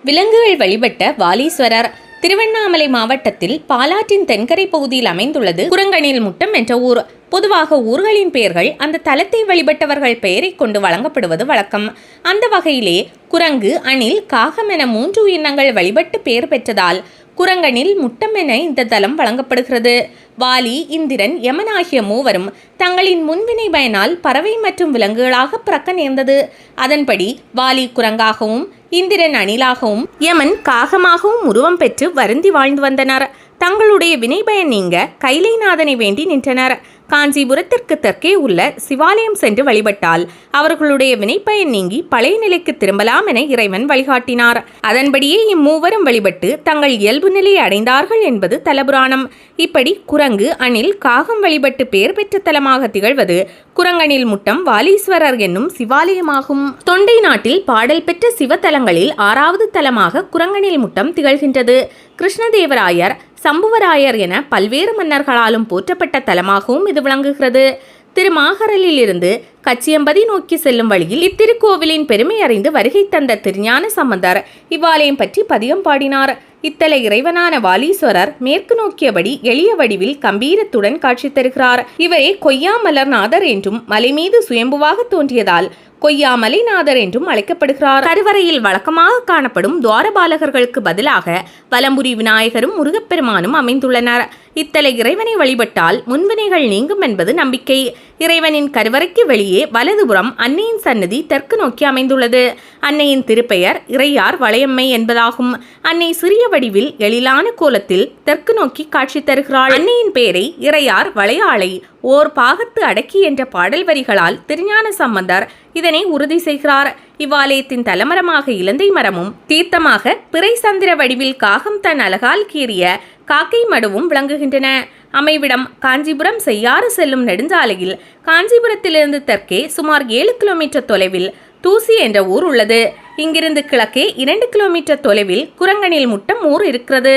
விலங்குகள் வழிபட்ட வாலீஸ்வரர். திருவண்ணாமலை மாவட்டத்தில் பாலாற்றின் தென்கரை பகுதியில் அமைந்துள்ளது குரங்கணில் முட்டம் என்ற ஊர். பொதுவாக ஊர்களின் பெயர்கள் அந்த தலத்தை வழிபட்டவர்கள் பெயரை கொண்டு வழங்கப்படுவது வழக்கம். அந்த வகையிலே குரங்கு, அணில், காகம் என 3 உயிரினங்கள் வழிபட்டு பெயர் பெற்றதால் குரங்கணில் முட்டம் என இந்த தலம் வழங்கப்படுகிறது. வாலி, இந்திரன், யமன் ஆகிய மூவரும் தங்களின் முன்வினை பயனால் பறவை மற்றும் விலங்குகளாக பிறக்க நேர்ந்தது. அதன்படி வாலி குரங்காகவும், இந்திரன் அணிலாகவும், யமன் காகமாகவும் உருவம் பெற்று வருந்தி வாழ்ந்து வந்தனர். தங்களுடைய வினைபயன் நீங்க கைலைநாதனை வேண்டி நின்றனர். காஞ்சிபுரத்திற்கு தெற்கே உள்ள சிவாலயம் சென்று வழிபட்டால் அவர்களுடைய வினைப்பயன் நீங்கி பழைய நிலைக்கு திரும்பலாம் என இறைவன் வழிகாட்டினார். அதன்படியே இம்மூவரும் வழிபட்டு தங்கள் இயல்பு நிலையை அடைந்தார்கள் என்பது தலபுராணம். இப்படி குரங்கு, அணில், காகம் வழிபட்டு பெயர் பெற்ற தலமாக திகழ்வது குரங்கணில் முட்டம் வாலீஸ்வரர் என்னும் சிவாலயமாகும். தொண்டை நாட்டில் பாடல் பெற்ற சிவத்தலங்களில் 6வது தலமாக குரங்கணில் முட்டம் திகழ்கின்றது. கிருஷ்ணதேவராயர், சம்புவராயர் என பல்வேறு மன்னர்களாலும் போற்றப்பட்ட தலமாகவும் இது விளங்குகிறது. திருமாகரலில் இருந்து கச்சியம்பதி நோக்கி செல்லும் வழியில் இத்திருக்கோவிலின் பெருமை அறிந்து வருகை தந்த திருஞான சம்பந்தர் இவ்வாலயம் பற்றி பதிகம் பாடினார். இத்தல இறைவனான வாலீஸ்வரர் மேற்கு நோக்கியபடி எளிய வடிவில் கம்பீரத்துடன் காட்சி தருகிறார். இவரே கொய்யாமலர்நாதர் என்றும் மலை மீது சுயம்புவாக தோன்றியதால் கொய்யாமலைநாதர் என்றும் அழைக்கப்படுகிறார். கருவறையில் வழக்கமாக காணப்படும் துவாரபாலகர்களுக்கு பதிலாக வலம்புரி விநாயகரும் முருகப்பெருமானும் அமைந்துள்ளனர். இத்தல இறைவனை வழிபட்டால் முன்வினைகள் நீங்கும் என்பது நம்பிக்கை. இறைவனின் கருவறைக்கு வெளியே வலதுபுறம் அன்னையின் சன்னதி தெற்கு நோக்கி அமைந்துள்ளது. அன்னையின் திருப்பெயர் இறையார் வளையம்மை என்பதாகும். அன்னை சிறிய வடிவில் எழிலான கோலத்தில் தெற்கு நோக்கி காட்சி தருகிறாள். அன்னையின் பெயரை இறையார் வளையாளை ஓர் பாகத்து அடக்கி என்ற பாடல் வரிகளால் திருஞான சம்பந்தர் இதனை உறுதி செய்கிறார். இவ்வாலயத்தின் தலமரமாக இலந்தை மரமும், தீர்த்தமாக பிறை சந்திர வடிவில் காகம் தன் அழகால் கீறிய காக்கை மடுவும் விளங்குகின்றன. அமைவிடம் காஞ்சிபுரம் செய்யாறு செல்லும் நெடுஞ்சாலையில் காஞ்சிபுரத்திலிருந்து தெற்கே சுமார் 7 கிலோமீட்டர் தொலைவில் தூசி என்ற ஊர் உள்ளது. இங்கிருந்து கிழக்கே 2 கிலோமீட்டர் தொலைவில் குரங்கணில் முட்டம் ஊர் இருக்கிறது.